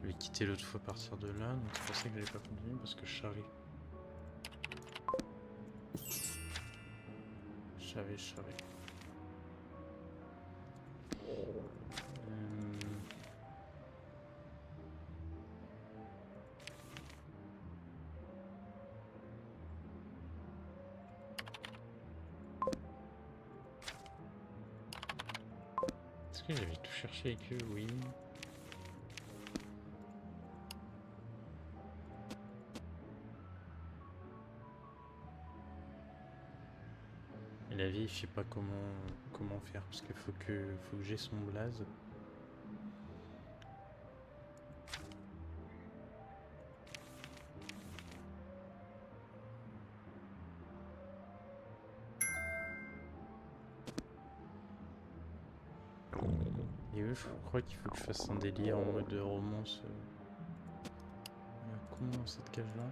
Je vais quitter l'autre fois à partir de là, donc c'est pour ça que j'avais pas continué parce que je savais. Je savais. Est-ce que j'avais tout cherché avec eux? Oui. Et la vie, je sais pas comment faire parce qu'il faut que j'ai son blaze. Et eux, je crois qu'il faut que je fasse un délire en mode romance. Comment cette cage-là?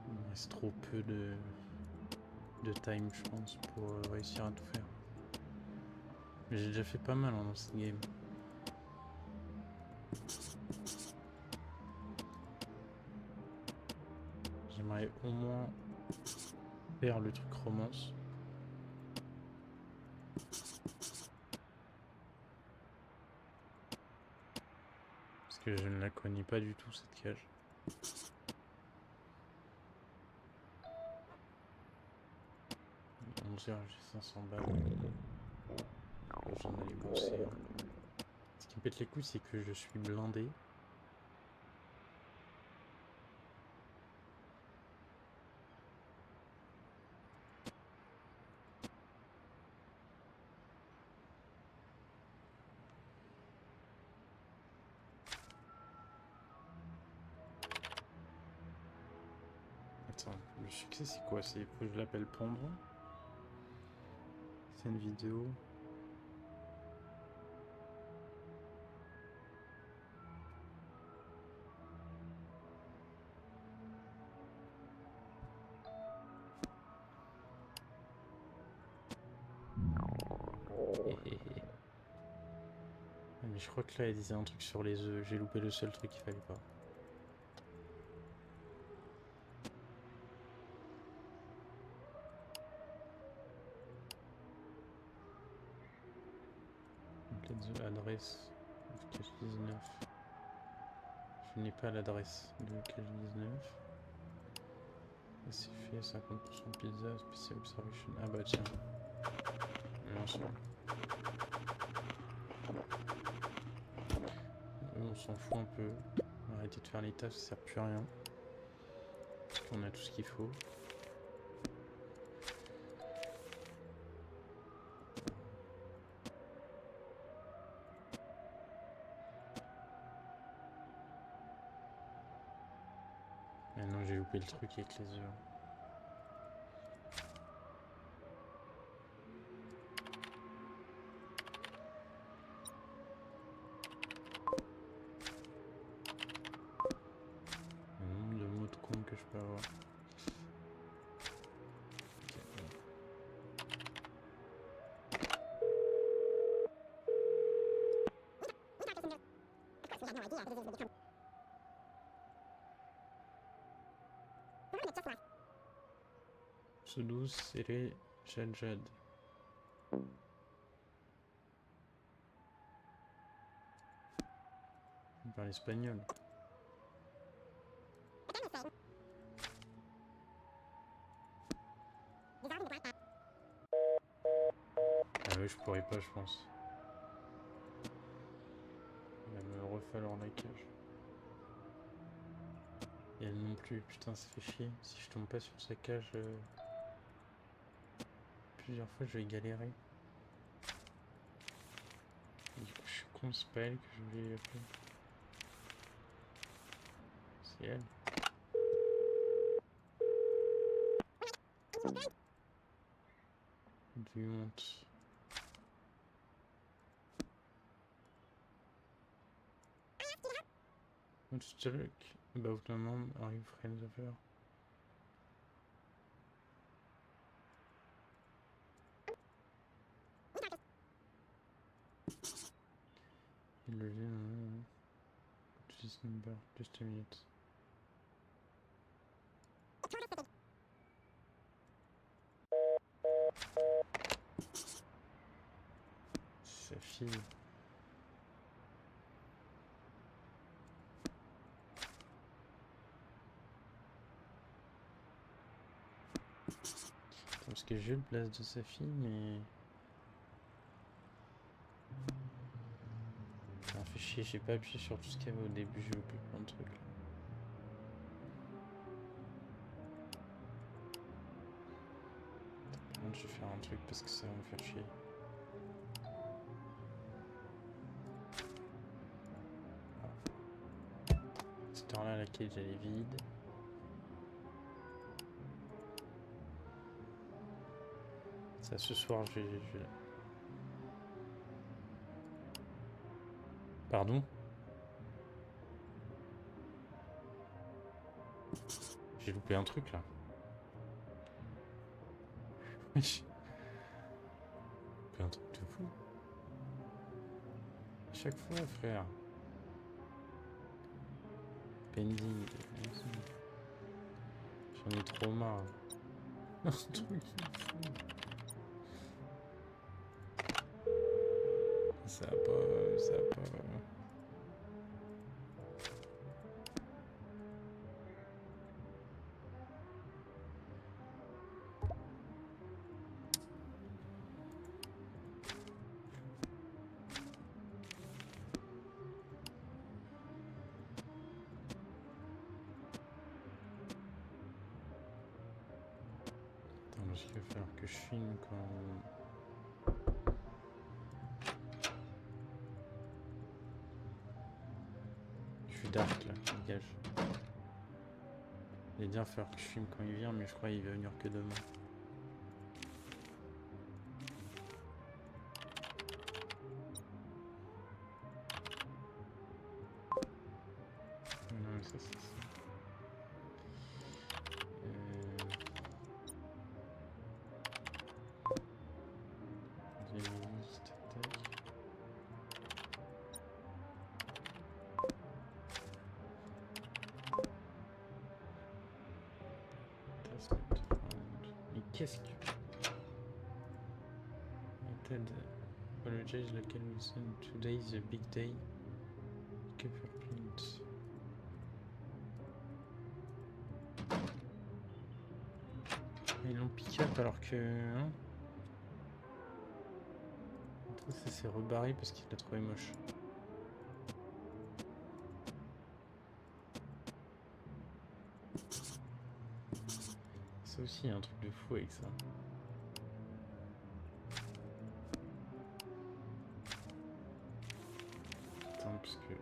Il me reste trop peu de time, je pense, pour réussir à tout faire. Mais j'ai déjà fait pas mal dans cette game. J'aimerais au moins faire le truc romance. Parce que je ne la connais pas du tout cette cage. 11h, j'ai 500 balles. J'en allais bosser. Ce qui me pète les couilles, c'est que je suis blindé. Attends, le succès c'est quoi? C'est faut que je l'appelle pondre. C'est une vidéo. Mais je crois que là il disait un truc sur les œufs. J'ai loupé le seul truc qu'il fallait pas. Complete the adresse de cache 19. Je n'ai pas l'adresse de cache 19. Et c'est fait 50% pizza, special observation. Ah bah tiens. Non, c'est bon. On s'en fout un peu. On va arrêter de faire les tâches, ça sert plus à rien. Parce qu'on a tout ce qu'il faut. Maintenant j'ai loupé le truc avec les œufs. Le nombre de mots de compte que je peux avoir. Pseudo Sere Jadjad. Il parle espagnol. Ah oui, je pourrais pas, je pense. Il va me refalloir la cage. Et elle non plus, putain, ça fait chier. Si je tombe pas sur sa cage plusieurs fois, je vais galérer. Et du coup, je suis con, c'est pas elle que je voulais appeler. C'est elle. Du honte. What's the talk about my mom? Are you friends of her? Il le dit, this number, just a minute. Sa fille. Parce que j'ai le place de sa fille, mais... Ça me fait chier, j'ai pas appuyé sur tout ce qu'il y avait au début, j'ai oublié plein de trucs. Là. Par contre, je vais faire un truc parce que ça va me faire chier. Cette heure-là, la cage elle est vide. Ça, ce soir, je vais... Pardon? J'ai loupé un truc là. J'ai loupé un truc de fou. À chaque fois, frère. Pending. J'en ai trop marre. Un truc de fou. Ça va pas, ça va pas. Attends, parce qu'il va falloir que je filme quand... Je suis dark là, dégage. Il va bien falloir que je filme quand il vient, mais je crois qu'il va venir que demain. Non, mais ça c'est ça. Mais qu'est-ce que... Ted, apologize, local listen. Today is a big day. Cover print. Ils l'ont pick up alors que... Hein, ça s'est rebarré parce qu'il l'a trouvé moche. Ça aussi, il y a un truc de fou avec ça. Attends, parce que...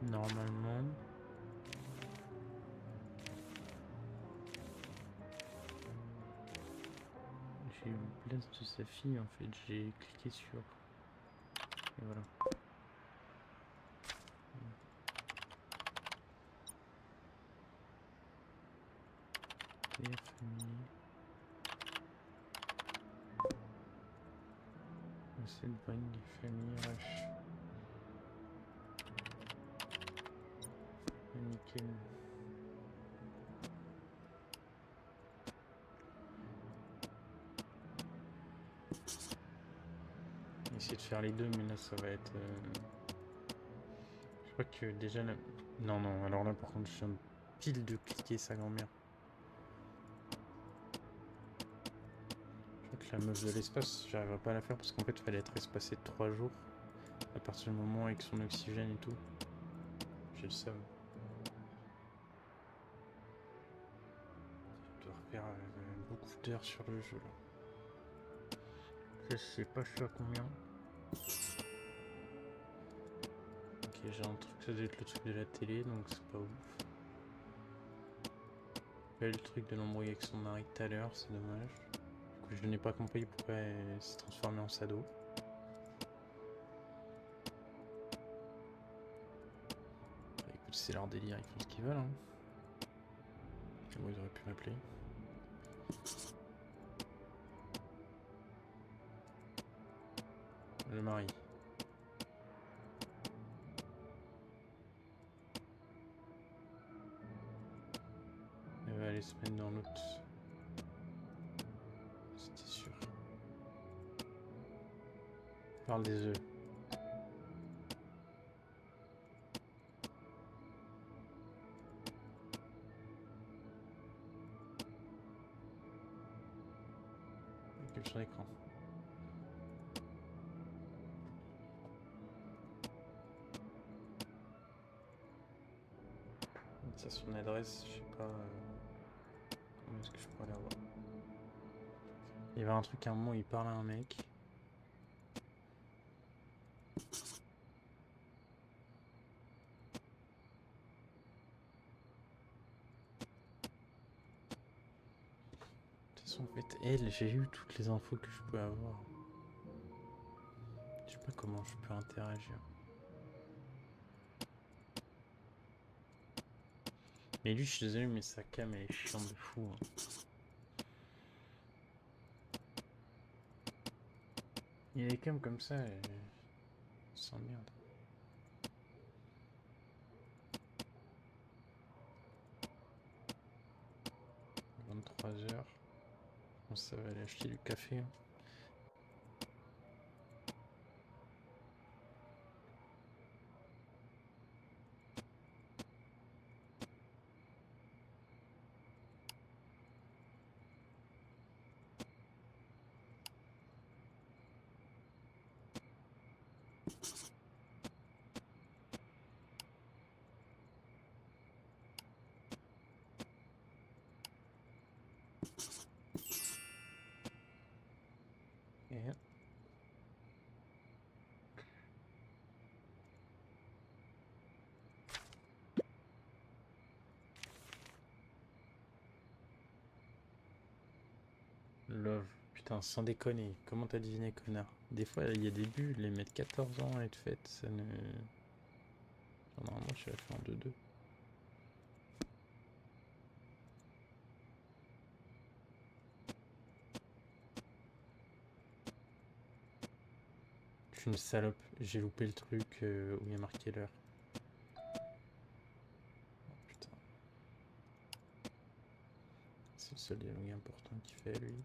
Normalement... J'ai eu le place de sa fille en fait, j'ai cliqué sur... Et voilà. Famille. C'est le bring famille rush. Nickel. Essayer de faire les deux, mais là ça va être... Je crois que déjà là... Non, non, alors là par contre je viens de pile de cliquer sa grand-mère. Je crois que la meuf de l'espace, j'arriverai pas à la faire parce qu'en fait il fallait être espacé de 3 jours. À partir du moment avec son oxygène et tout. J'ai le seum. Je dois refaire beaucoup d'heures sur le jeu là. Je sais pas, je suis à combien. Ok, j'ai un truc, ça doit être le truc de la télé, donc c'est pas ouf. Là, le truc de l'embrouille avec son mari tout à l'heure, c'est dommage. Du coup, je n'ai pas compris pourquoi elle s'est transformée en sado. C'est leur délire, ils font ce qu'ils veulent. Hein. Moi, ils auraient pu m'appeler. Le mari. Elle va aller se mettre dans l'autre. C'était sûr. Parle des œufs. Quel sur l'écran. Ça son adresse, je sais pas comment est-ce que je pourrais l'avoir. Il y avait un truc à un moment, il parle à un mec. De toute façon, en fait, elle, j'ai eu toutes les infos que je peux avoir. Je sais pas comment je peux interagir. Mais lui, je suis désolé, mais sa cam elle est chiante de fou. Hein. Il y a des cams comme ça, et... sans merde. « 23h. Je pense que ça va aller acheter du café. Hein. Et... Love. Putain, sans déconner. Comment t'as deviné, connard? Des fois, il y a des bulles, les mettre 14 ans à être faites, ça ne... Normalement, je la fais en 2-2. Je suis une salope. J'ai loupé le truc où il y a marqué l'heure. Oh, putain. C'est le seul dialogue important qu'il fait, lui.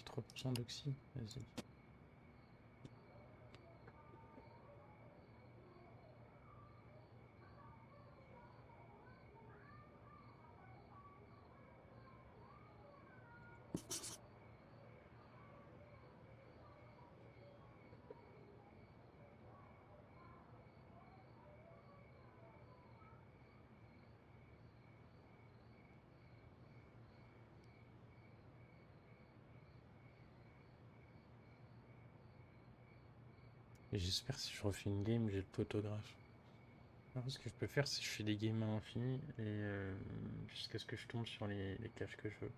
3% d'oxy, vas-y. Et j'espère que si je refais une game, j'ai le photographe. Alors, ce que je peux faire, c'est que je fais des games à l'infini et jusqu'à ce que je tombe sur les caches que je veux.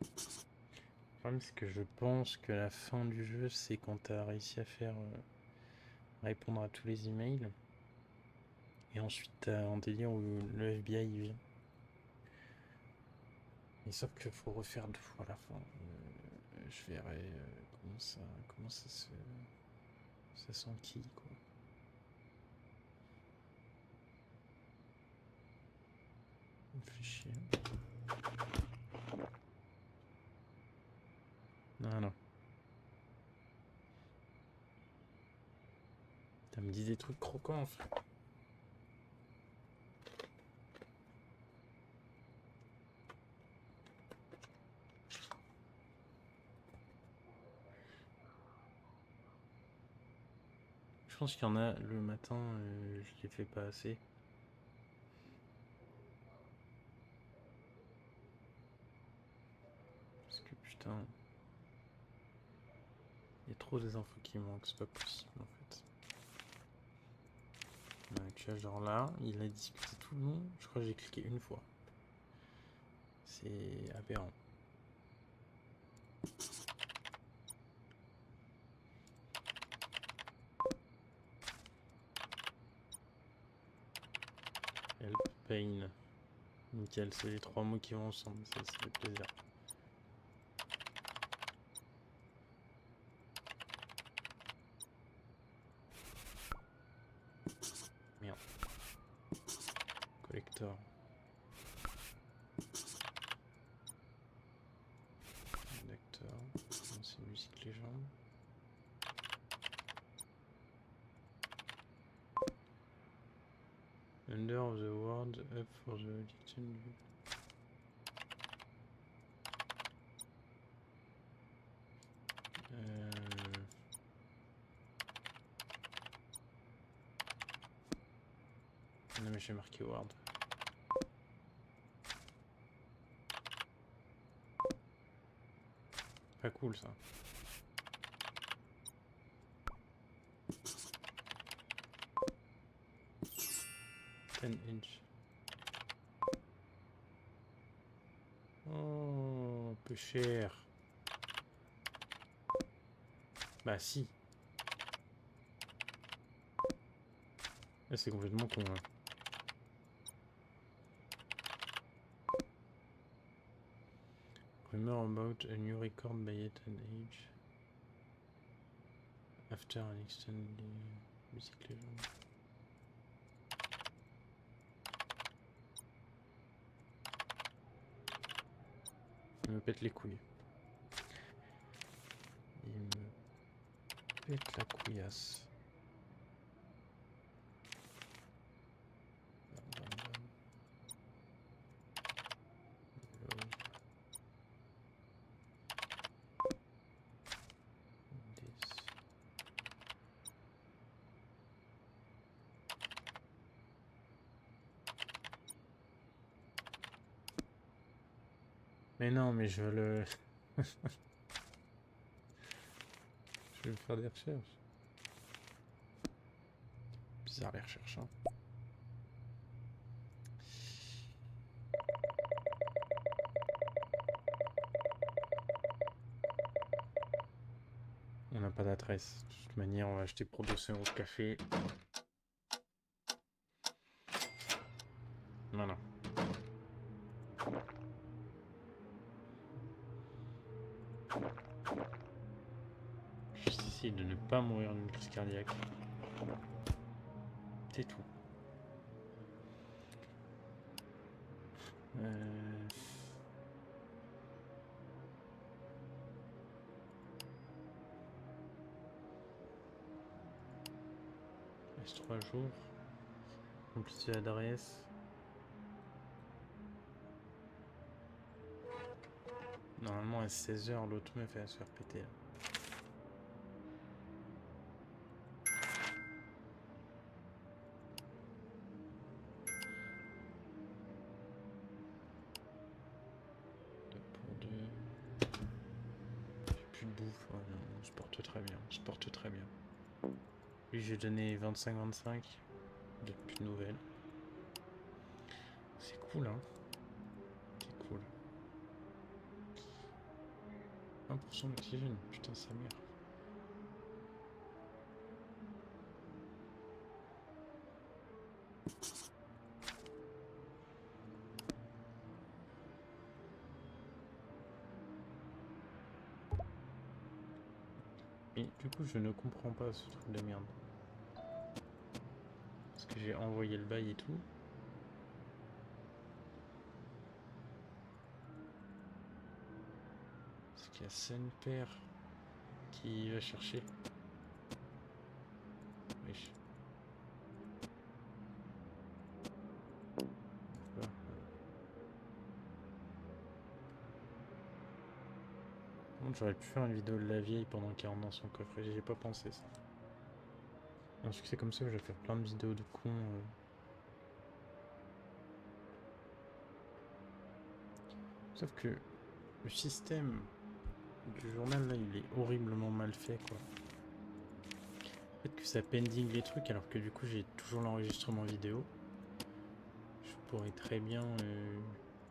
Le problème, c'est que je pense que la fin du jeu, c'est quand tu as réussi à faire répondre à tous les emails. Et ensuite, tu as un délire où le FBI il vient. Et sauf qu'il faut refaire 2 fois la fin. Je verrai comment ça s'enquille, quoi. Réfléchir. Non, non. Ça me dit des trucs croquants, en fait. Je pense qu'il y en a le matin, je les fais pas assez. Parce que putain, il y a trop des infos qui manquent, c'est pas possible en fait. Tu vois, genre là, il a discuté tout le long, je crois que j'ai cliqué une fois. C'est aberrant. Pain. Nickel, c'est les 3 mots qui vont ensemble, ça fait plaisir. Merde. Collector. Conducteur. C'est musique légende. Under of the world, up for the little. Non mais j'ai marqué Word. Pas cool ça. Inch. Oh, peu cher. Bah si. Là c'est complètement con hein. Rumor about a new record by Ethan Age. After an extended music legend. Il me pète les couilles. Il me pète la couillasse. Mais non, mais je veux le... je vais faire des recherches. Bizarre les recherches, hein. On n'a pas d'adresse. De toute manière, on va acheter pour 200 € de café. Voilà. Juste essayer de ne pas mourir d'une crise cardiaque. C'est tout. Reste 3 jours. Compliqué l'adresse. Normalement à 16 h, l'autre meuf elle va se faire péter. Là. Pour 2. J'ai plus de bouffe. Ouais, non, on se porte très bien. On se porte très bien. Lui j'ai donné 25-25. Depuis de nouvelles. C'est cool hein. C'est cool. 1% d'oxygène, putain sa mère. Et du coup je ne comprends pas ce truc de merde. Parce que j'ai envoyé le bail et tout. Parce qu'il y a Saint-Père qui va chercher. Wesh. J'aurais pu faire une vidéo de la vieille pendant qu'il rentre dans son coffre, j'y ai pas pensé ça. Un succès comme ça, je vais faire plein de vidéos de cons. Sauf que le système du journal là, il est horriblement mal fait quoi. Peut-être que ça pending les trucs alors que du coup j'ai toujours l'enregistrement vidéo. Je pourrais très bien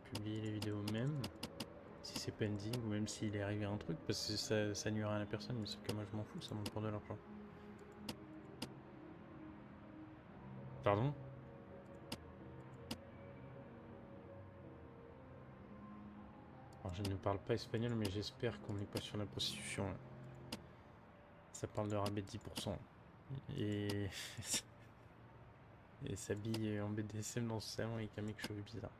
publier les vidéos même. Si c'est pending ou même s'il est arrivé un truc parce que ça nuira à la personne mais sauf que moi je m'en fous, ça me prend de l'argent. Pardon? Alors je ne parle pas espagnol, mais j'espère qu'on n'est pas sur la prostitution là. Ça parle de rabais de 10%. Et... et s'habille en BDSM dans ce salon avec un mec cheveux bizarre.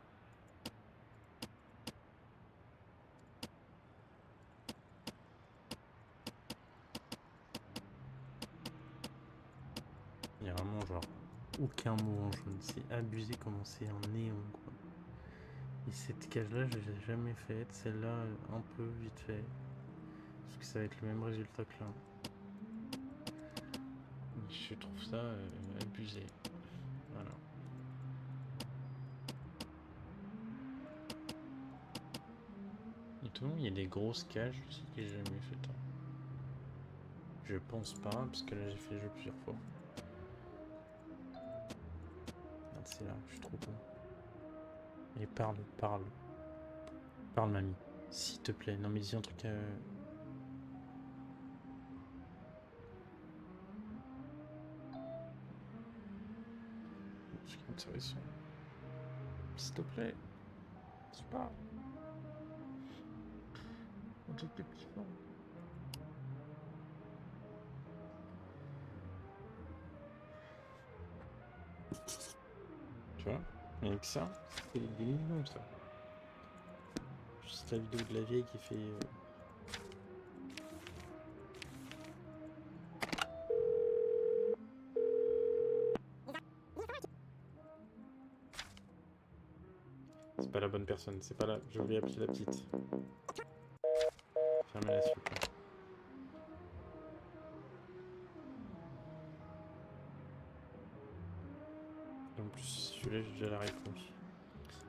Il y a vraiment genre aucun mot en jaune. C'est abusé comment c'est en néon quoi. Et cette cage là je l'ai jamais faite. Celle-là un peu vite fait. Parce que ça va être le même résultat que là. Je trouve ça abusé. Voilà. Et tout le monde, il y a des grosses cages aussi que j'ai jamais faites. Hein. Je pense pas, parce que là j'ai fait le jeu plusieurs fois. Regarde, c'est là, je suis trop con. Et parle, parle. Parle, mamie. S'il te plaît. Non, mais dis un truc à. C'est intéressant. S'il te plaît. Tu parles. Un truc de petit fort. Tu vois? Avec ça, c'est des millions ça. Juste la vidéo de la vieille qui fait. C'est pas la bonne personne, c'est pas la. Je voulais appeler la petite. Fermez-la s'il vous plaît. Et en plus, celui-là, j'ai déjà la réponse.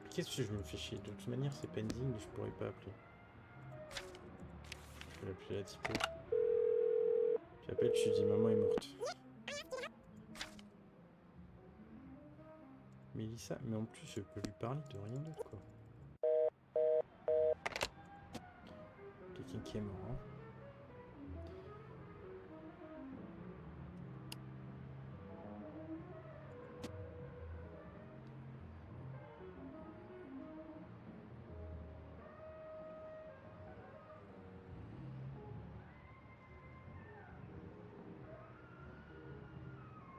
Qu'est-ce que je me fais chier? De toute manière, c'est pending et je pourrais pas appeler. Je vais l'appeler la typo. J'appelle, je lui dis maman est morte. Mélissa, mais en plus, je peux lui parler de rien d'autre quoi. Quelqu'un qui est mort, hein.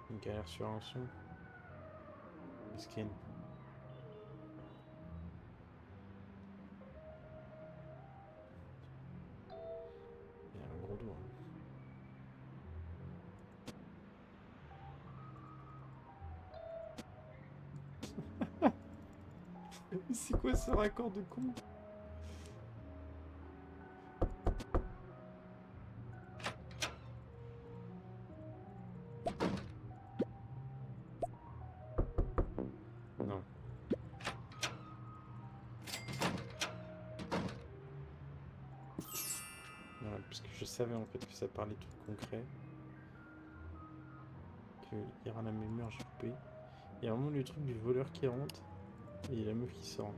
Une galère sur un son. Skin. Il y a un gros dos. Hein. C'est quoi ce raccord de con? Non. Voilà, parce que je savais en fait que ça parlait de trucs concrets. Que hier à la même heure j'ai coupé. Il y a vraiment le truc du voleur qui rentre et la meuf qui sort.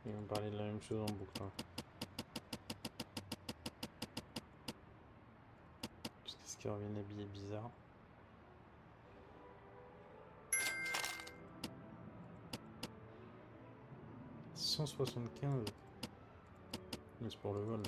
Et on parlait de la même chose en boucle. Hein. Jusqu'à ce qu'ils reviennent habillés bizarre. « 175 ». Mais c'est pour le vol.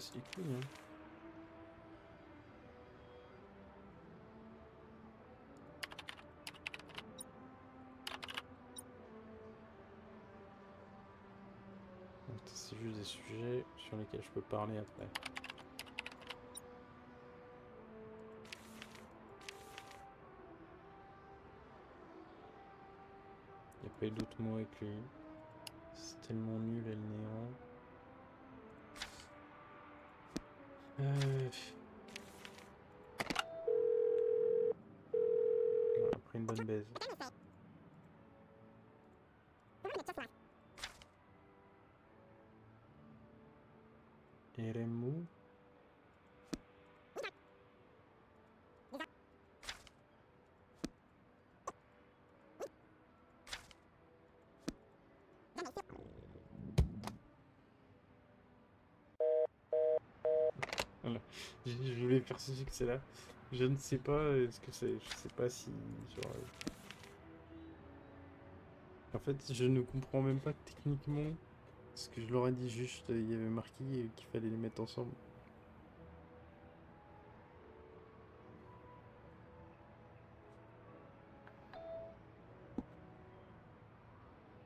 casse les couilles, hein. Donc, c'est juste des sujets sur lesquels je peux parler après. Il n'y a pas eu d'autres mots avec lui. C'est tellement nul et le néant. Après une bonne baise. Eremu. Voilà. Je voulais faire ce succès-là. Je ne sais pas ce que c'est. Je sais pas si. Genre, en fait, je ne comprends même pas techniquement. Ce que je leur ai dit juste, il y avait marqué qu'il fallait les mettre ensemble.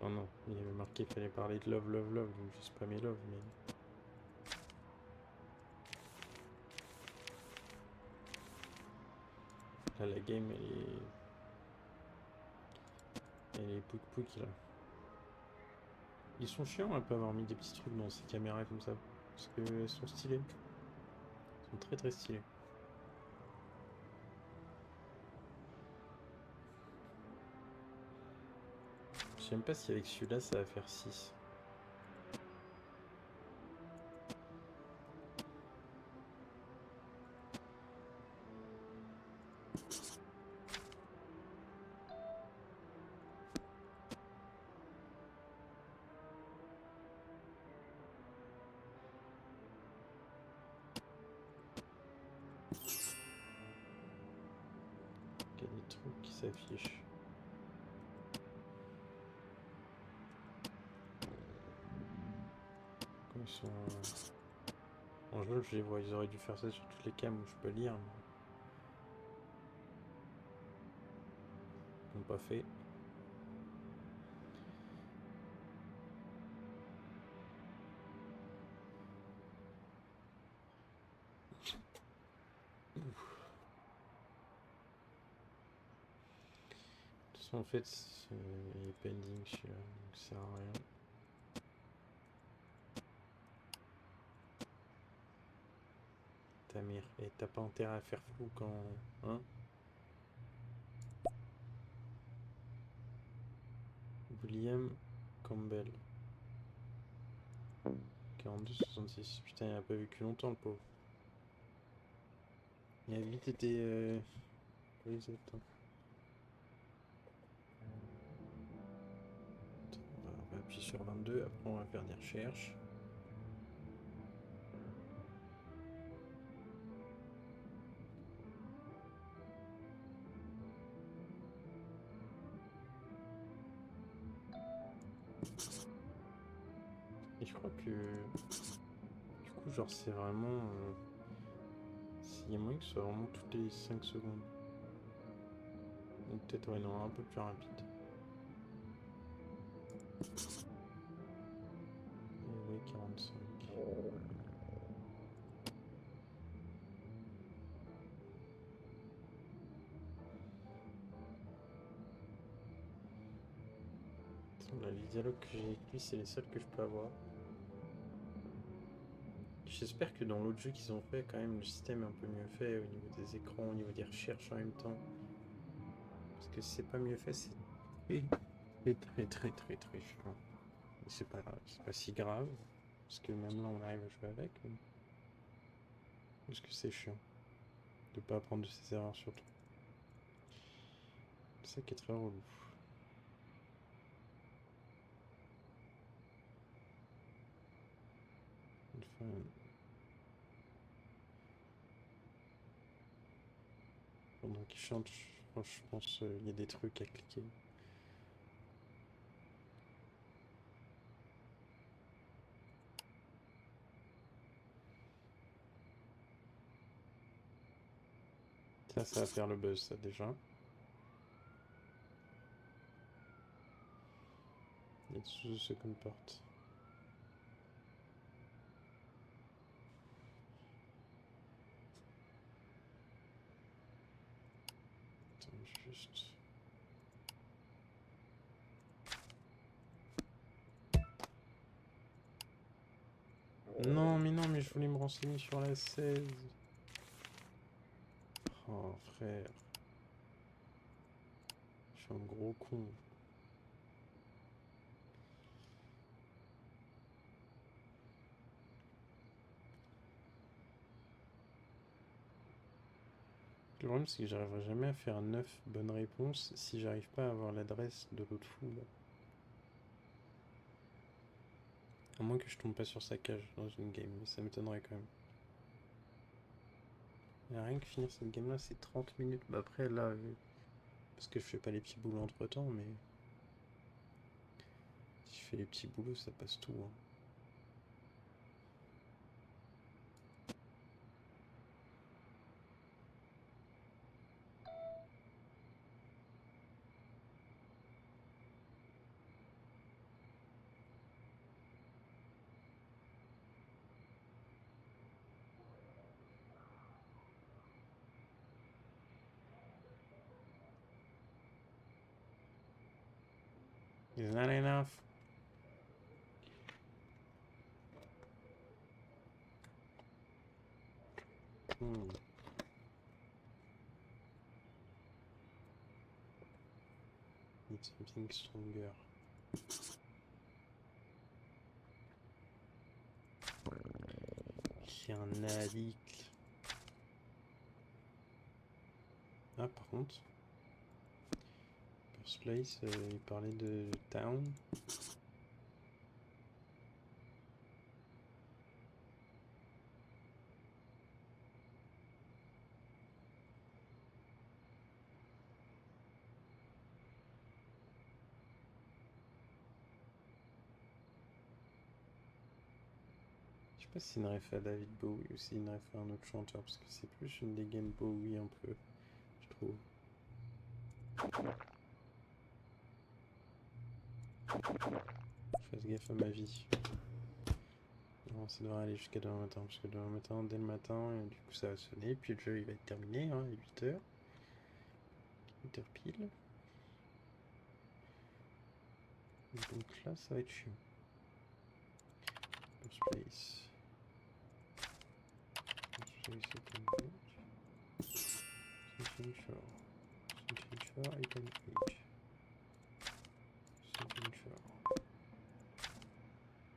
Oh non, il y avait marqué qu'il fallait parler de love, love, love. Donc je sais pas mes love, mais. Là, la game, elle est. Elle est pouc pouc là. Ils sont chiants un peu avoir mis des petits trucs dans ces caméras comme ça. Parce qu'elles sont stylées. Elles sont très très stylées. Je sais même pas si avec celui-là ça va faire 6. Il y a des trucs qui s'affichent. Quand ils sont en jeu, je les vois, ils auraient dû faire ça sur toutes les cams où je peux lire, mais ils n'ont pas fait. De toute façon, en fait, il est pending celui-là, donc ça sert à rien. Ta mère, et t'as pas intérêt à faire fou quand. Hein? William Campbell. 42-66. Putain, il a pas vécu longtemps le pauvre. Il a vite été. Oui, attends. On va appuyer sur 22, après on va faire des recherches. Et je crois que du coup genre c'est vraiment s'il y a moyen que ce soit vraiment toutes les 5 secondes. Ou peut-être ouais non un peu plus rapide. Et oui 45. Là, les dialogues que j'ai écrits c'est les seuls que je peux avoir. J'espère que dans l'autre jeu qu'ils ont fait quand même le système est un peu mieux fait au niveau des écrans, au niveau des recherches en même temps. Parce que si c'est pas mieux fait c'est très chiant. C'est pas si grave. Parce que même là, on arrive à jouer avec. Parce que c'est chiant. De pas apprendre de ses erreurs, surtout. C'est ça qui est très relou. Enfin, pendant qu'il chante, je pense qu'il y a des trucs à cliquer. Ça va faire le buzz, ça, déjà. It's the second part. Attends, juste... Non, mais je voulais me renseigner sur la 16. Oh, frère. Je suis un gros con. Le problème, c'est que j'arriverai jamais à faire 9 bonnes réponses si j'arrive pas à avoir l'adresse de l'autre fou, là. À moins que je tombe pas sur sa cage dans une game, mais ça m'étonnerait quand même. Et rien que finir cette game là, c'est 30 minutes. Bah après, là, parce que je fais pas les petits boulots entre temps, mais si je fais les petits boulots, ça passe tout, hein. Is that enough? Need something stronger. J'ai un addict. Ah, par contre, First Place, il parlait de Town. Je sais pas si c'est une ref à David Bowie ou si c'est une ref à un autre chanteur, parce que c'est plus une dégaine Bowie un peu, je trouve. Je fasse gaffe à ma vie. Non, ça devrait aller jusqu'à demain matin, parce que demain matin, dès le matin, du coup ça va sonner, puis le jeu il va être terminé, hein, à 8h. 8h pile. Donc là, ça va être chiant. First place. Second page. Something sure. Something sure I can read. Something sure.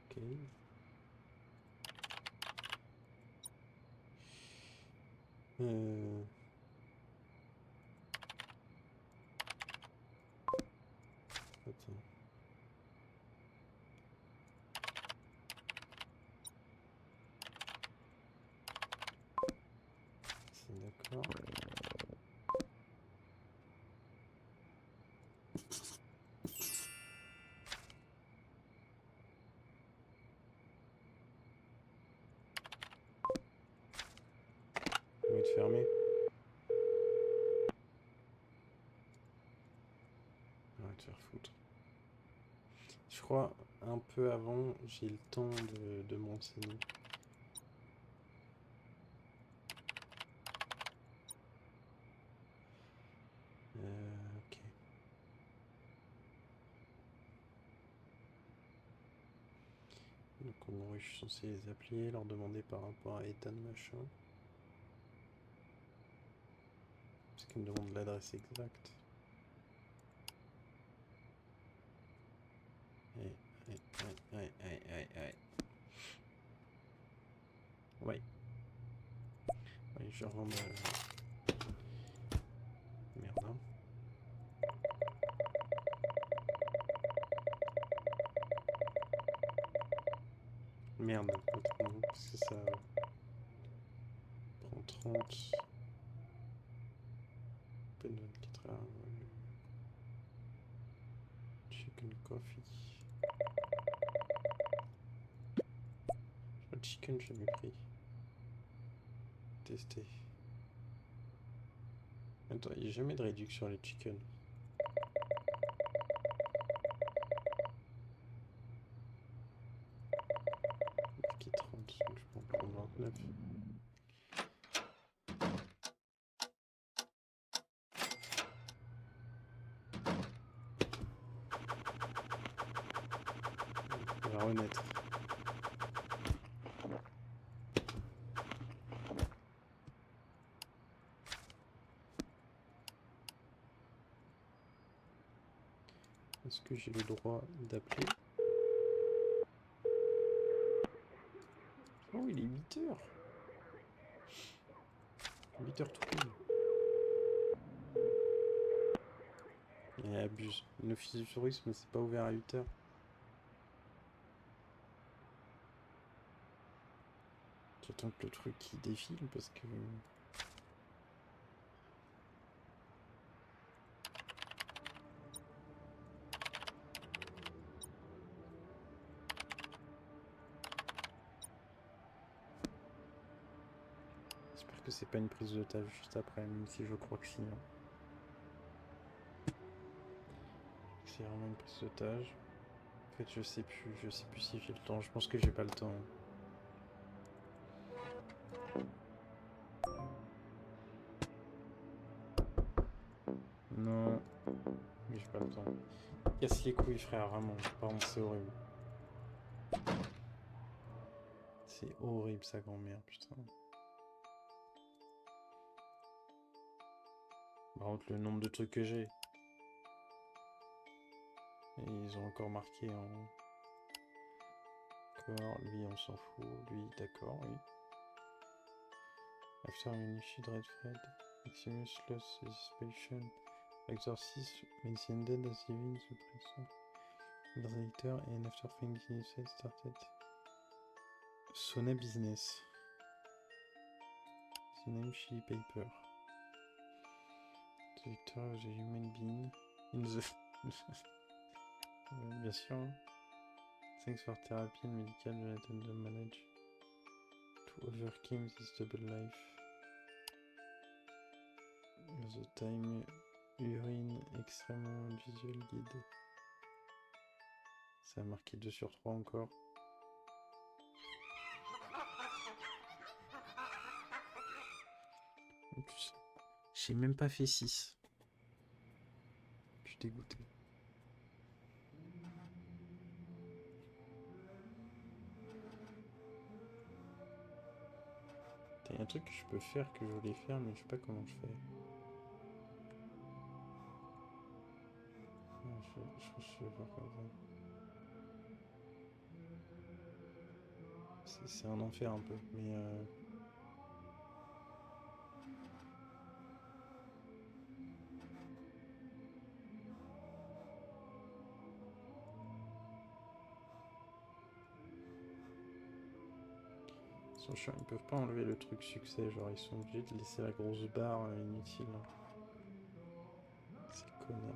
Ok. Attends. C'est d'accord. On va être fermé. On va te faire foutre. Je crois un peu avant, j'ai le temps de m'enseigner. Ok. Donc en gros, je suis censé les appeler, leur demander par rapport à Ethan machin. Parce qu'ils me demandent l'adresse exacte. Aïe. Ouais. Ouais, je rends merde, hein. Merde, autrement, parce que ça prend 30. Peine 24 heures. Chicken coffee. Le chicken, j'ai jamais pris. Tester. Attends, il n'y a jamais de réduction sur les chickens. Qui est 30, donc je peux en prendre 29. On va renaître. Est-ce que j'ai le droit d'appeler? Oh, il est 8h. 8h tout pile. Il abuse. L'office du tourisme, c'est pas ouvert à 8h. J'attends que le truc qui défile parce que... J'espère que c'est pas une prise d'otage juste après, même si je crois que si. Hein. C'est vraiment une prise d'otage. En fait, je sais plus si j'ai le temps. Je pense que j'ai pas le temps. Non, mais j'ai pas le temps. Casse les couilles, frère, vraiment. Par contre, c'est horrible. C'est horrible, sa grand-mère, putain. Par contre, le nombre de trucs que j'ai. Et ils ont encore marqué en... D'accord, lui, on s'en fout. Lui, d'accord, oui. After Minishid Red Fred, Maximus lost his passion. Exorcist mentioned as living the prison. Later, and after things he said started Sona business. The name Chili Paper. The victor of the human being in the... bien sûr. Thanks for therapy and medical Jonathan the manage to overcome this double life. The time urine extrêmement visual guide. Ça a marqué 2 sur 3 encore. En plus, j'ai même pas fait 6. Je suis dégoûté. Il y a un truc que je peux faire que je voulais faire, mais je sais pas comment je fais. Non, je vais faire comme ça. C'est un enfer un peu, mais ils sont chiants, ils peuvent pas enlever le truc succès, genre ils sont obligés de laisser la grosse barre inutile. Ces connards.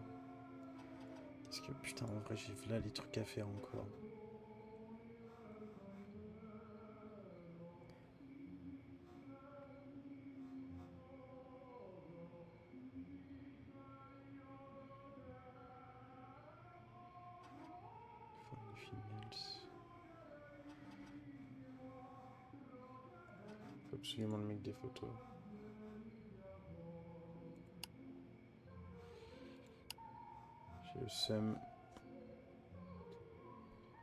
Parce que putain, en vrai, j'ai là les trucs à faire encore. Find females. Faut absolument le mec des photos. J'ai le seum.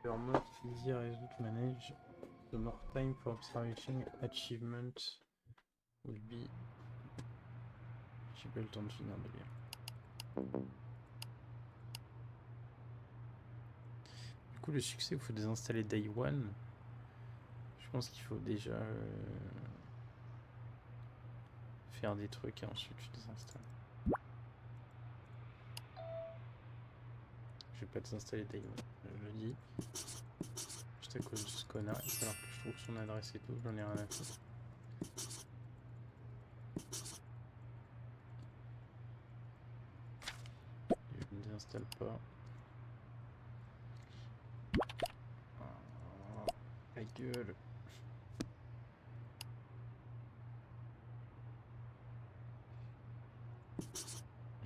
The more easier result manage, the more time for observation achievement will be. J'ai pas eu le temps de finir de lire. Du coup, le succès, il faut désinstaller Day One. Je pense qu'il faut déjà faire des trucs et ensuite je désinstalle. Je vais pas désinstaller Day One, je le dis. Juste à cause de ce connard, il va falloir que je trouve son adresse et tout, j'en ai rien à foutre. Je ne désinstalle pas. Oh, ta gueule.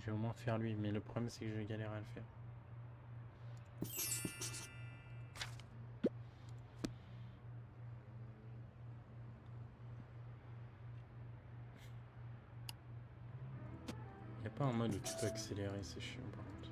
vais au moins faire lui, mais le problème c'est que je vais galérer à le faire. Y a pas un mode où tu peux accélérer, c'est chiant par contre.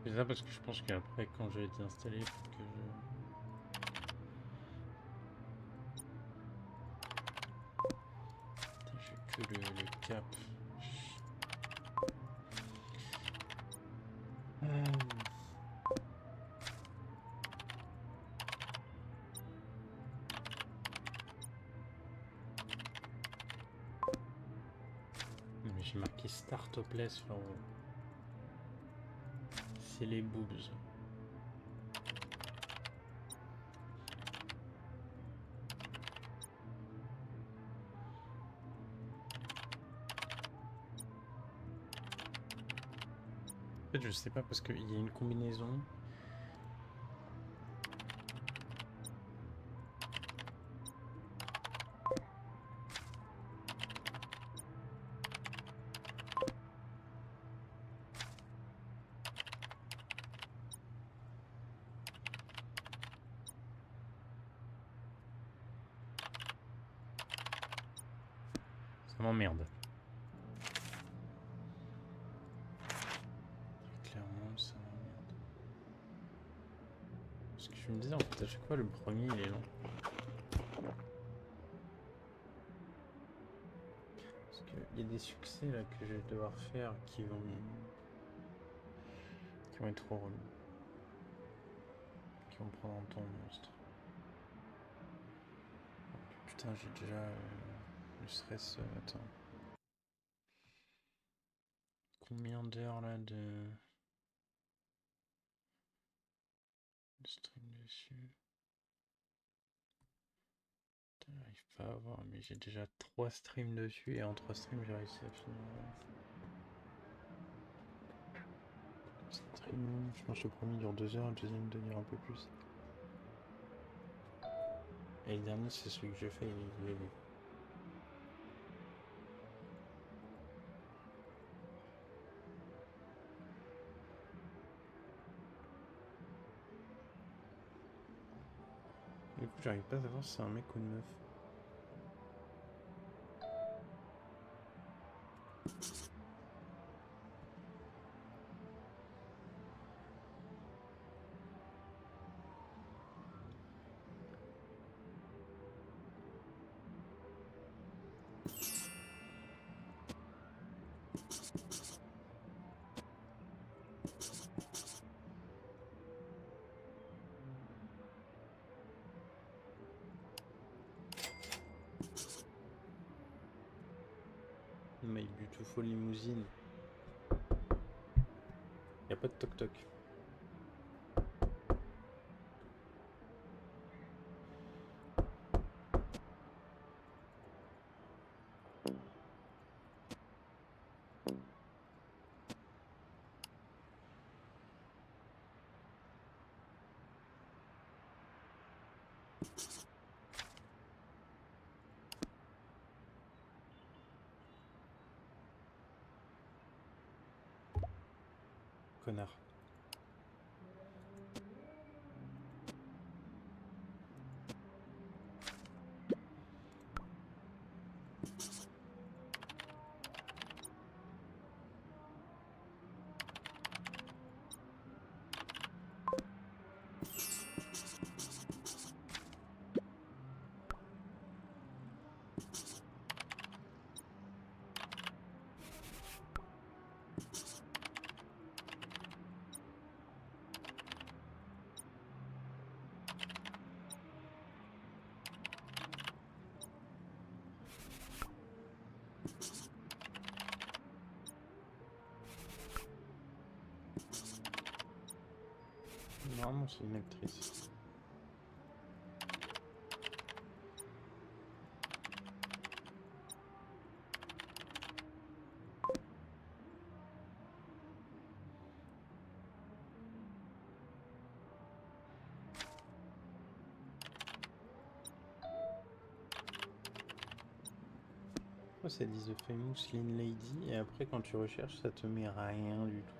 C'est ça parce que je pense qu'après quand je vais été installé, il faut que je... Putain, j'ai que le cap. Mais j'ai marqué Start Topless là en haut. C'est les boobs. En fait, je sais pas parce qu'il y a une combinaison. Ça m'emmerde. Clairement, ça m'emmerde. Parce que je me disais en fait à chaque fois le premier il est long. Parce qu'il y a des succès là que je vais devoir faire qui vont être trop relous. Qui vont prendre un temps monstre. Putain, j'ai déjà le stress. Attends. Combien d'heures là de stream dessus? J'arrive pas à voir, mais j'ai déjà 3 streams dessus et en 3 streams j'ai réussi à finir. Stream, je pense que le premier dure 2 heures, le deuxième doit durer un peu plus. Et le dernier, c'est celui que je fais, il est long. Du coup, j'arrive pas à savoir si c'est un mec ou une meuf. My beautiful limousine. Y a pas de toc-toc. Connard. Normalement, c'est une actrice. Pourquoi ça dit The Famous Lean Lady et après quand tu recherches ça te met rien du tout.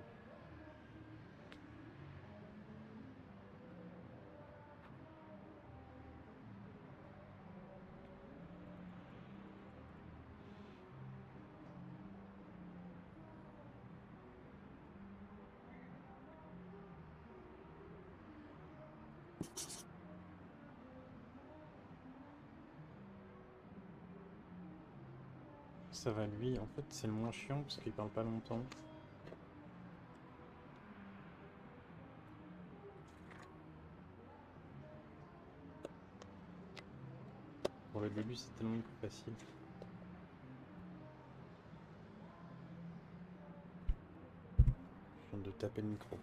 Ça va lui, en fait c'est le moins chiant parce qu'il parle pas longtemps. Pour le début c'est tellement plus facile. Je viens de taper le micro.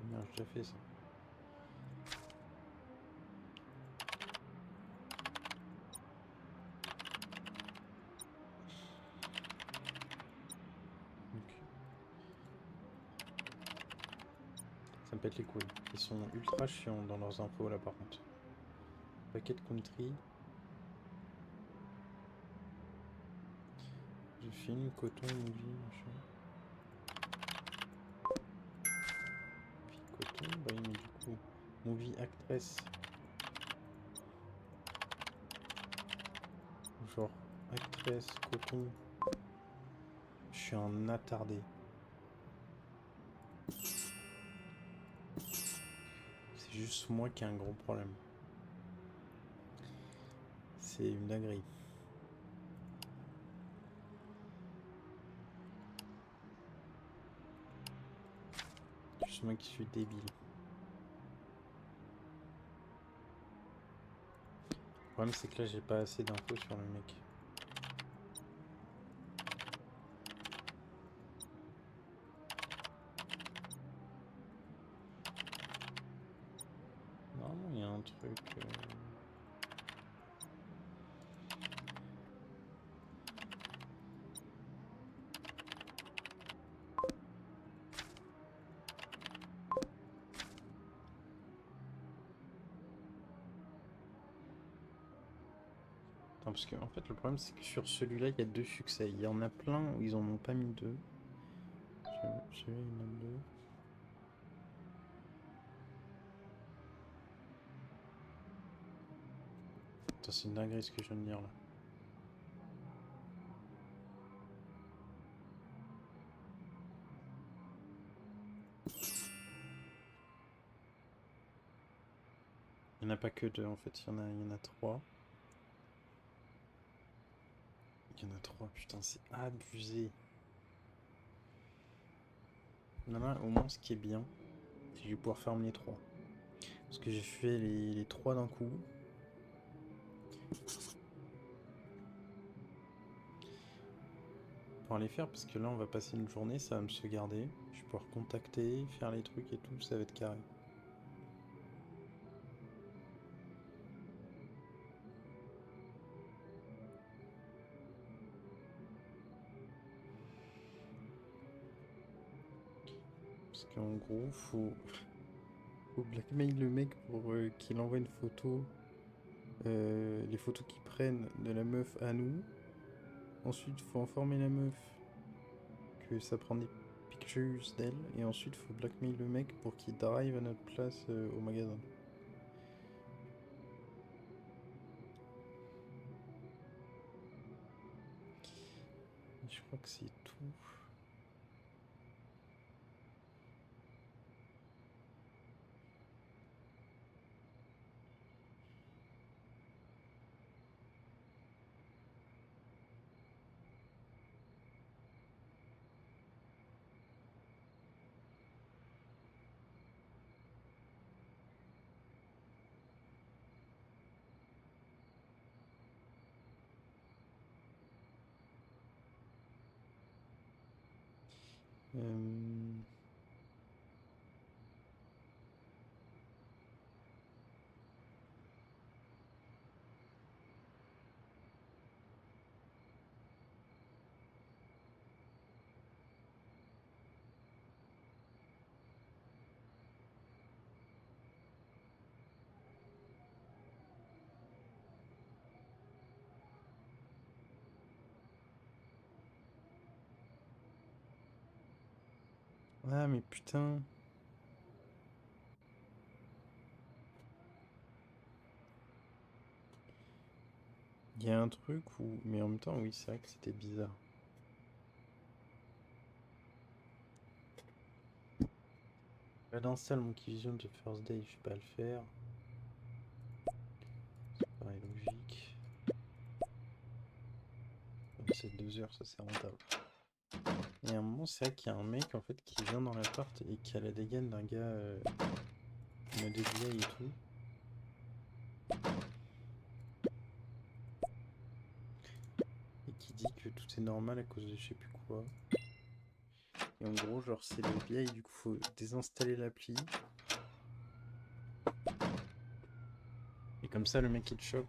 Merde, j'ai déjà fait ça. Ça me pète les couilles. Ils sont ultra chiants dans leurs infos là par contre. Paquet de country. Je filme, coton, movie, machin. Puis coton, bah oui mais du coup. Movie actress. Genre actress, coton. Je suis un attardé. C'est juste moi qui ai un gros problème. C'est une dinguerie. Juste moi qui suis débile. Le problème c'est que là j'ai pas assez d'infos sur le mec. Normalement il y a un truc... Parce que en fait le problème c'est que sur celui-là il y a 2 succès. Il y en a plein où ils en ont pas mis 2. Celui-là il y en a 2. Attends, c'est une dinguerie ce que je viens de dire là. Il n'y en a pas que 2 en fait, il y en a 3. Il y en a 3, putain c'est abusé. Non, là, au moins ce qui est bien, c'est que je vais pouvoir farmer les 3. Parce que j'ai fait les 3 d'un coup. Pour les faire, parce que là on va passer une journée, ça va me se garder. Je vais pouvoir contacter, faire les trucs et tout, ça va être carré. Parce qu'en gros, faut blackmail le mec pour qu'il envoie une photo. Les photos qu'ils prennent de la meuf à nous. Ensuite, faut informer la meuf que ça prend des pictures d'elle et ensuite faut blackmail le mec pour qu'il drive à notre place au magasin. Je crois que c'est tout. Euh... Ah mais putain. Il y a un truc où... Mais en même temps, oui, c'est vrai que c'était bizarre. Elle installe Monkey Vision de First Day, je sais pas le faire. Ça paraît logique. Comme c'est 2 heures, ça c'est rentable. Et à un moment, c'est vrai qu'il y a un mec en fait qui vient dans l'appart et qui a la dégaine d'un gars mode FBI et tout. Et qui dit que tout est normal à cause de je sais plus quoi. Et en gros, genre, c'est le FBI, du coup, faut désinstaller l'appli. Et comme ça, le mec il te chope.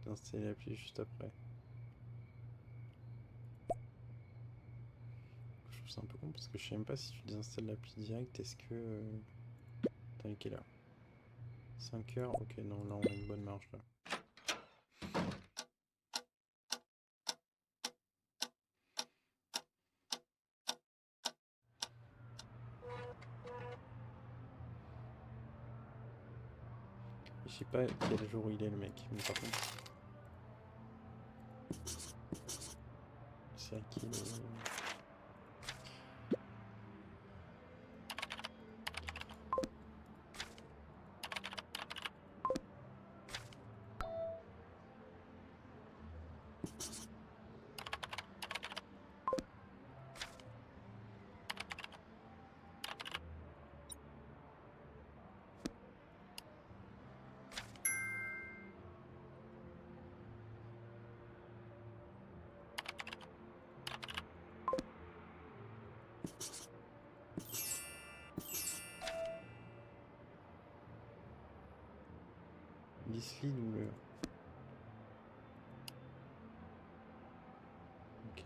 D'installer l'appli juste après. Je trouve ça un peu con parce que je sais même pas si tu désinstalles l'appli direct, est-ce que. Attends, il est quelle heure? 5 heures? Ok, non, là on a une bonne marge là. Je sais pas quel jour il est le mec, mais par contre. C'est à qui le. Gisli ou le. Ok.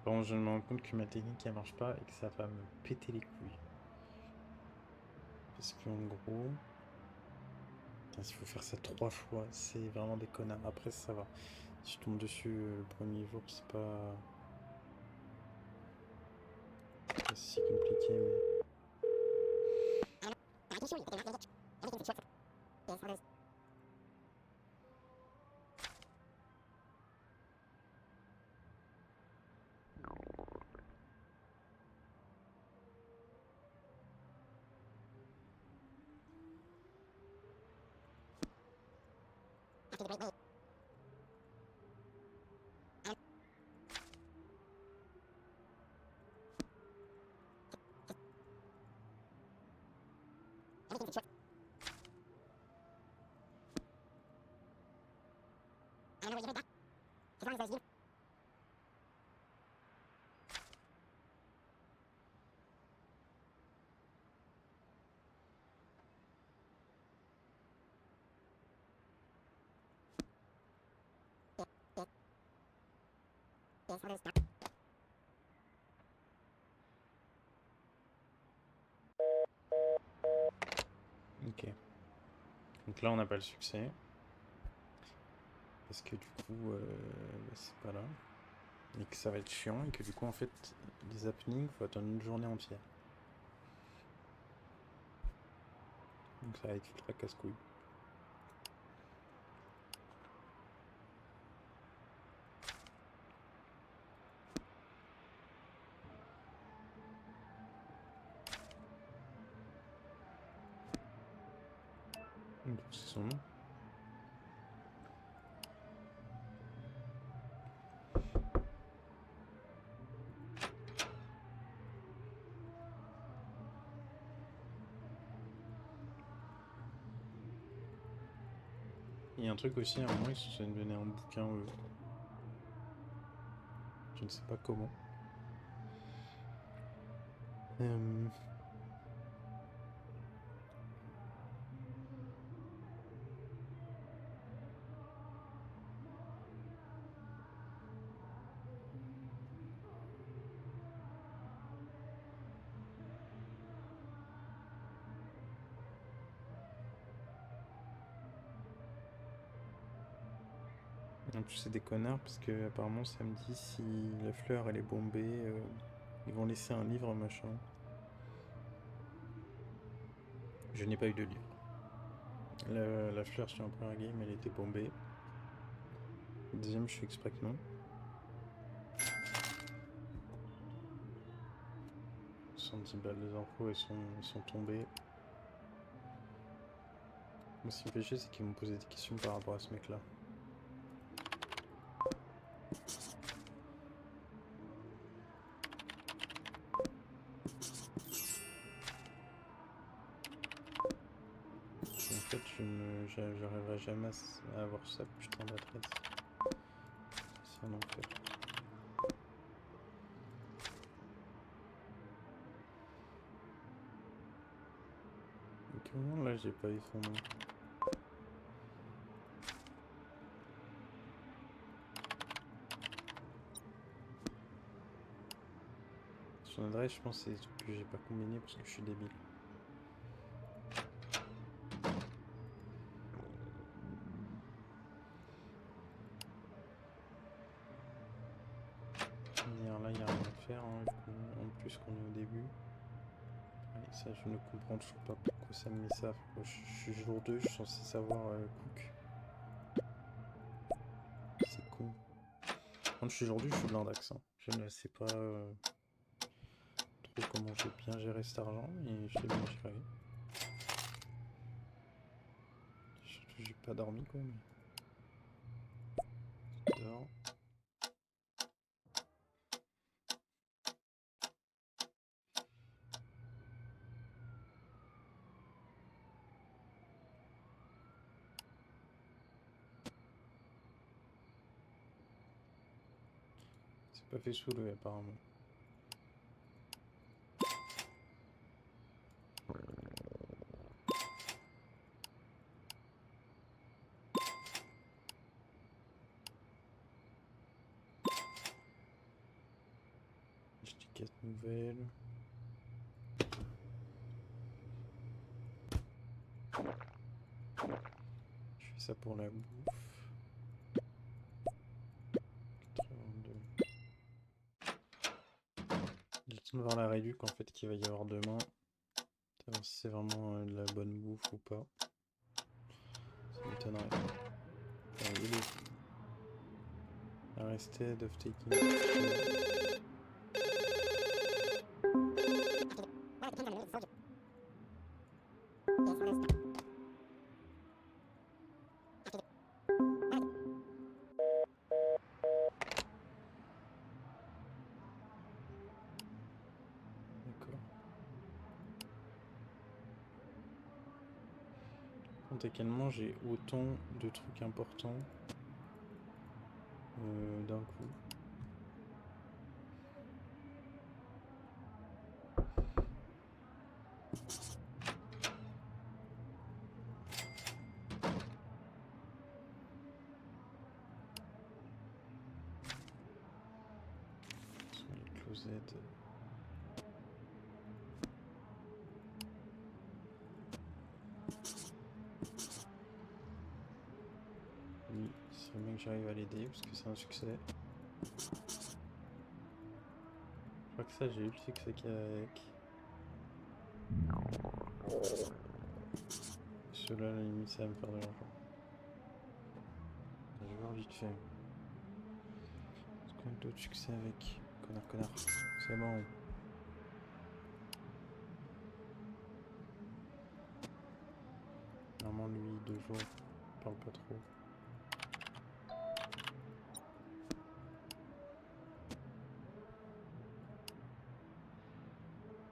Bon, je me rends compte que ma technique elle marche pas et que ça va me péter les couilles. Parce qu'en gros. Putain, s'il faut faire ça 3 fois, c'est vraiment des connards. Après, ça va. Si je tombe dessus le premier jour, c'est pas si compliqué, mais. Ok. Donc là, on n'a pas le succès. Parce que du coup, c'est pas là. Et que ça va être chiant. Et que du coup, en fait, les happenings, faut attendre une journée entière. Donc ça va être ultra casse-couille. Donc c'est son nom. Il y a un truc aussi, à un moment, ils se sont donné un bouquin, eux. Je ne sais pas comment. En plus, c'est des connards parce que apparemment samedi, si la fleur elle est bombée, ils vont laisser un livre machin. Je n'ai pas eu de livre. La fleur sur un premier game, elle était bombée. Deuxième, je fais exprès que non. 70 balles des infos, elles sont tombées. Moi, ce qui me fait chier, c'est qu'ils m'ont posé des questions par rapport à ce mec-là. En fait, j'arriverai jamais à avoir ça putain d'adresse. C'est un enfer. Et comment là, j'ai pas eu son nom? Son adresse, je pense, c'est des trucs que j'ai pas combiné parce que je suis débile. Là, il n'y a rien à faire, hein, en plus qu'on est au début. Ouais, ça, je ne comprends toujours pas pourquoi ça me met ça. Je suis jour 2, je suis censé savoir Cook. C'est con. Quand je suis jour 2, je suis blindax. Hein. Je ne sais pas trop comment j'ai bien géré cet argent, mais je l'ai bien géré. Surtout, j'ai pas dormi, quoi. Mais... dehors. C'est pas fait soulever, apparemment. Je dis 4 nouvelles. Je fais ça pour la bouffe. 82. J'attends de voir la réduc en fait qu'il va y avoir demain. Savoir si c'est vraiment de la bonne bouffe ou pas. Ça m'étonnerait. Arrested of taking. D'accord. Également, j'ai autant de trucs importants d'un coup. Les closettes. que j'arrive à l'aider parce que c'est un succès. Je crois que ça j'ai eu le succès qu'il y a avec. Ceux-là, à la limite, ça va me faire de l'argent. Je vais voir vite fait. Est-ce qu'on a d'autres succès avec? Connard. C'est bon. Normalement, lui, 2 jours, il parle pas trop.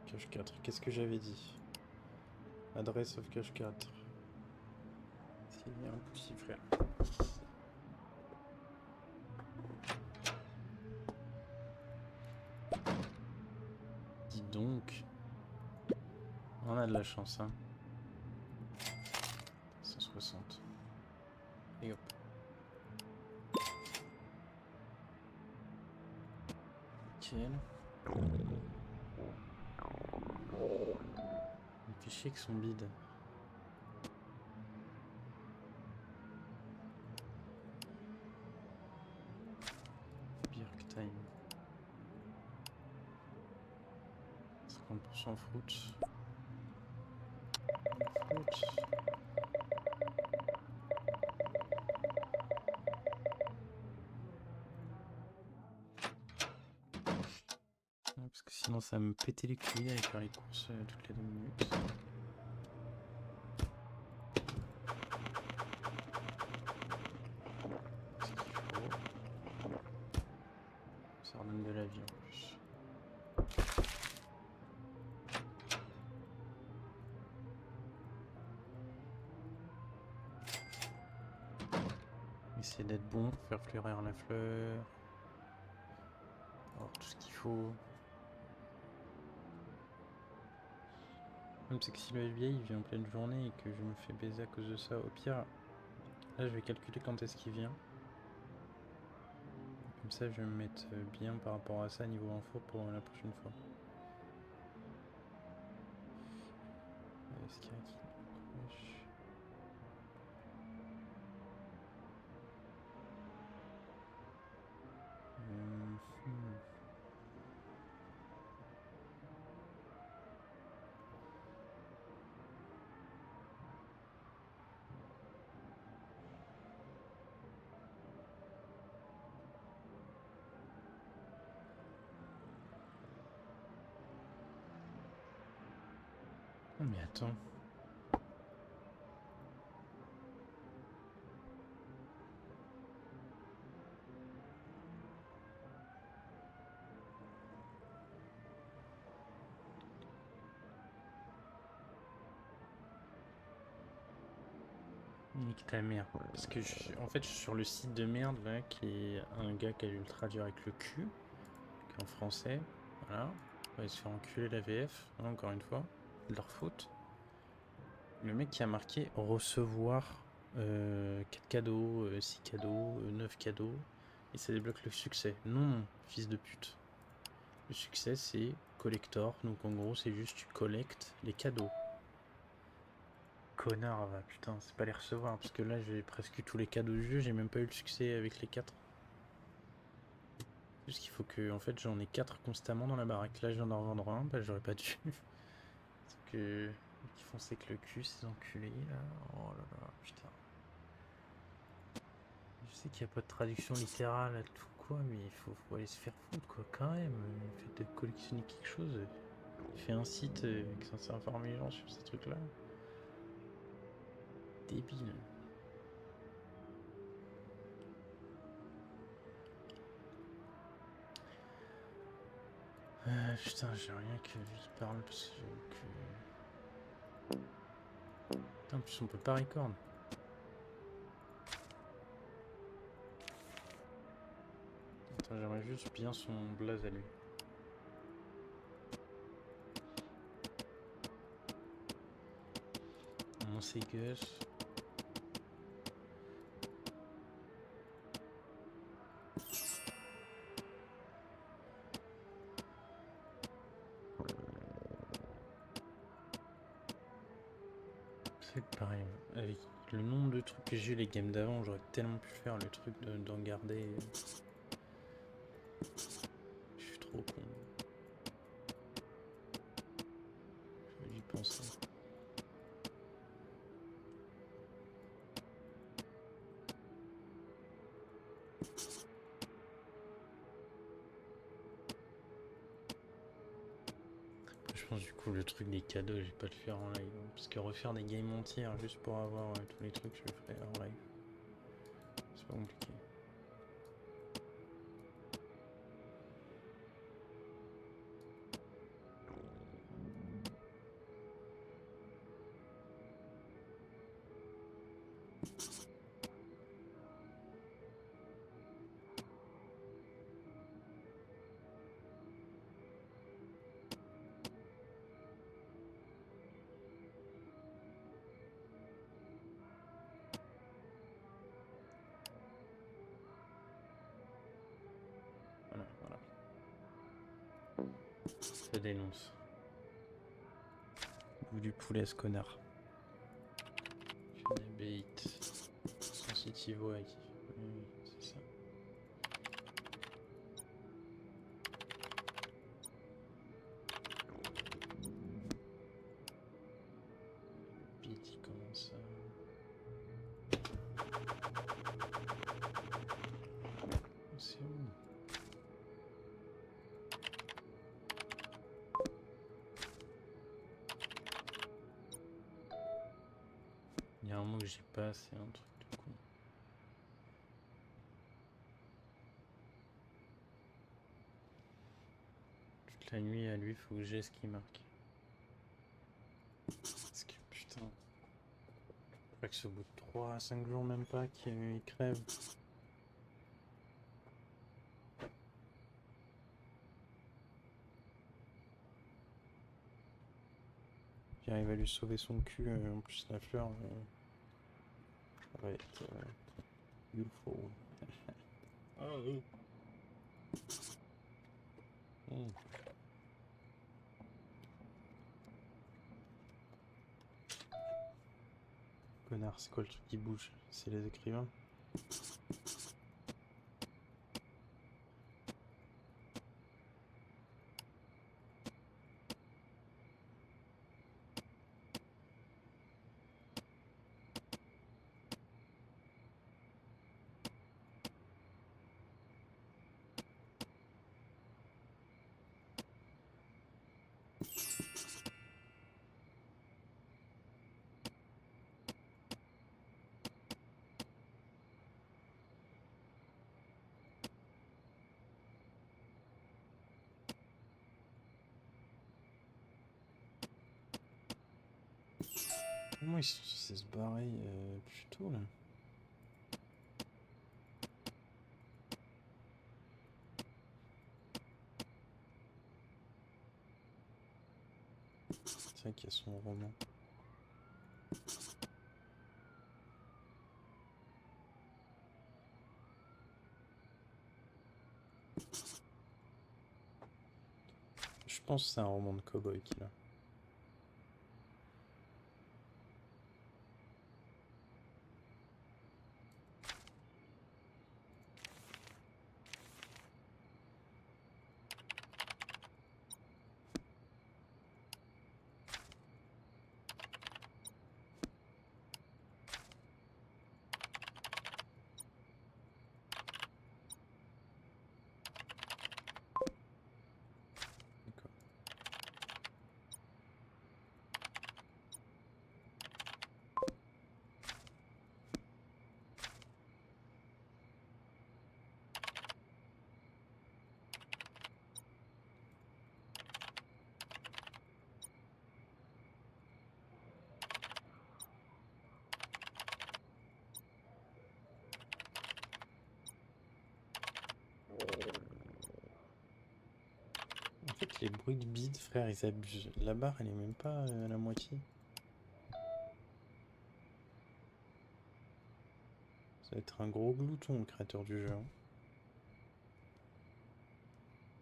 Cache 4. Qu'est-ce que j'avais dit? Adresse of cache 4. C'est impossible, frère. Dis donc. On a de la chance, hein. 160. Et hop. Nickel. Il me fait chier que son bide. Birk time. 50% fruit. Parce que sinon ça va me pétait les couilles avec faire les courses toutes les 2 minutes. C'est ce qu'il faut. Ça redonne de la vie en plus. Essayer d'être bon, faire fleurir la fleur. Avoir tout ce qu'il faut. Même c'est que si le FBI il vient en pleine journée et que je me fais baiser à cause de ça, au pire, là je vais calculer quand est-ce qu'il vient. Comme ça je vais me mettre bien par rapport à ça niveau info pour la prochaine fois. Est-ce qu'il y a qui? Oh mais attends. Nique ta mère. Parce que en fait je suis sur le site de merde là qui est un gars qui a dû le traduire avec le cul. Qui est en français. Voilà. On va se faire enculer la VF, hein, encore une fois. De leur faute. Le mec qui a marqué recevoir 4 cadeaux, 6 cadeaux, 9 cadeaux. Et ça débloque le succès. Non, fils de pute. Le succès c'est collector. Donc en gros c'est juste tu collectes les cadeaux. Connard, va, putain, c'est pas les recevoir. Parce que là j'ai presque eu tous les cadeaux du jeu. J'ai même pas eu le succès avec les 4. Juste qu'il faut que en fait j'en ai 4 constamment dans la baraque. Là je viens d'en revendre un, bah j'aurais pas dû. Parce que qui font c'est que le cul, ces enculés là. Oh là là, putain. Je sais qu'il n'y a pas de traduction littérale à tout quoi, mais il faut aller se faire foutre quoi quand même. Faites de collectionner quelque chose. Fait un site qui est censé informer les gens sur ces trucs là. Débile. Putain, j'ai rien que lui parle parce que. Putain, en plus on peut pas record. Attends, j'aimerais juste bien son blaze à lui. Mon c'est Gus. C'est pareil, avec le nombre de trucs que j'ai eu les games d'avant, j'aurais tellement pu faire le truc d'en garder. Je suis trop con. J'aurais dû y penser. Je pense du coup le truc des cadeaux, je vais pas le faire en live. Parce que refaire des games entières juste pour avoir tous les trucs, je le ferai en live. C'est pas compliqué. Voilà, voilà. Ça dénonce. Bout du poulet, ce connard. Des bait. Sensitive way. Oui, c'est ça. Bait, il commence à... C'est où? Il y a un mot que j'ai pas, c'est un truc de con. Toute la nuit à lui, faut que j'ai ce qui marque. Parce que putain. Je crois que c'est au bout de 3 à 5 jours même pas qu'il crève. J'arrive à lui sauver son cul, en plus la fleur. Ça va être beautiful. Ah oui. Connard, c'est quoi le truc qui bouge? C'est les écrivains? Comment ils sont censés se barrer plus tôt là? C'est vrai qu'il y a son roman. Je pense que c'est un roman de cow-boy qu'il a. D'accord. En fait, les bruits de bide, frère, ils abusent. La barre, elle est même pas à la moitié. Ça va être un gros glouton, le créateur du jeu. Hein.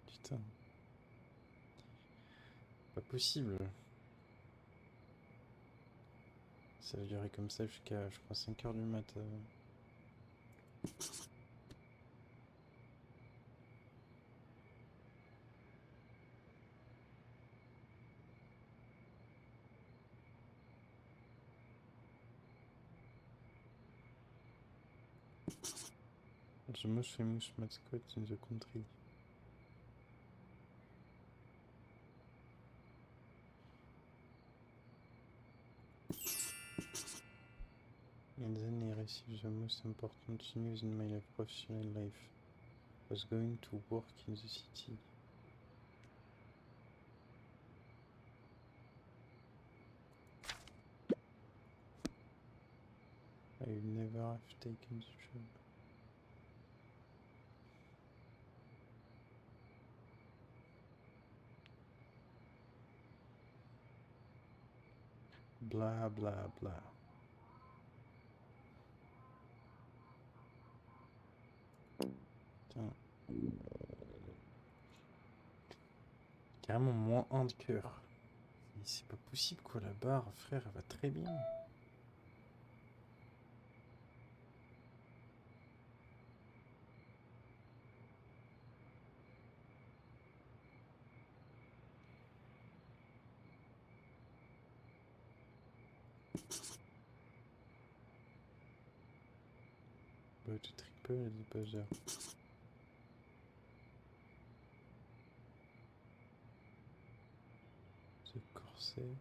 Putain. Pas possible. Ça va durer comme ça jusqu'à, je crois, 5 heures du mat. The most famous mascot in the country. And then I received the most important news in my professional life. I was going to work in the city. I would never have taken the job. Blah blah blah. Putain. Carrément moins 1 de cœur. Mais c'est pas possible quoi, la barre, frère, elle va très bien. But triple at the buzzer. The corset.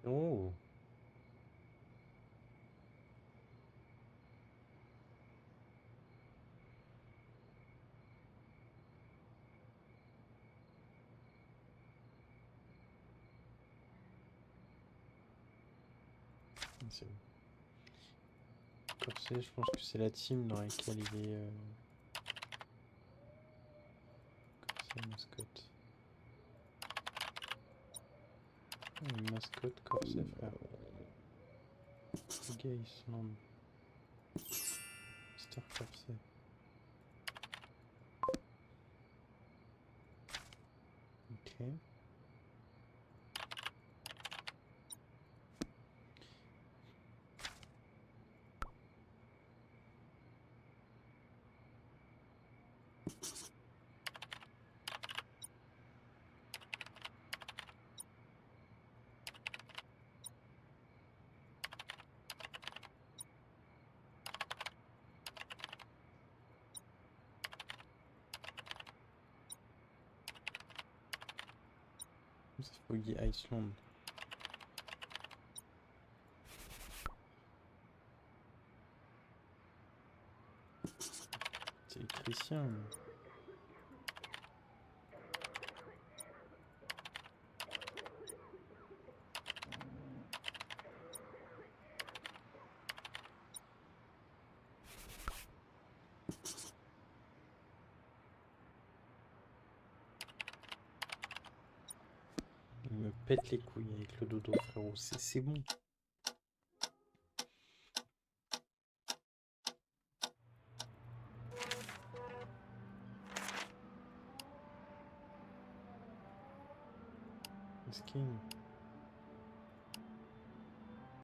Oh. C'est bon. Corset, je pense que c'est la team dans laquelle il est. Corset mascotte. Une mascotte corset, frère. Gay Island. Mister Corset. Ok. C'est Foggy Island. C'est électricien. Il me pète les couilles avec le dodo, frérot. C'est bon. Skin.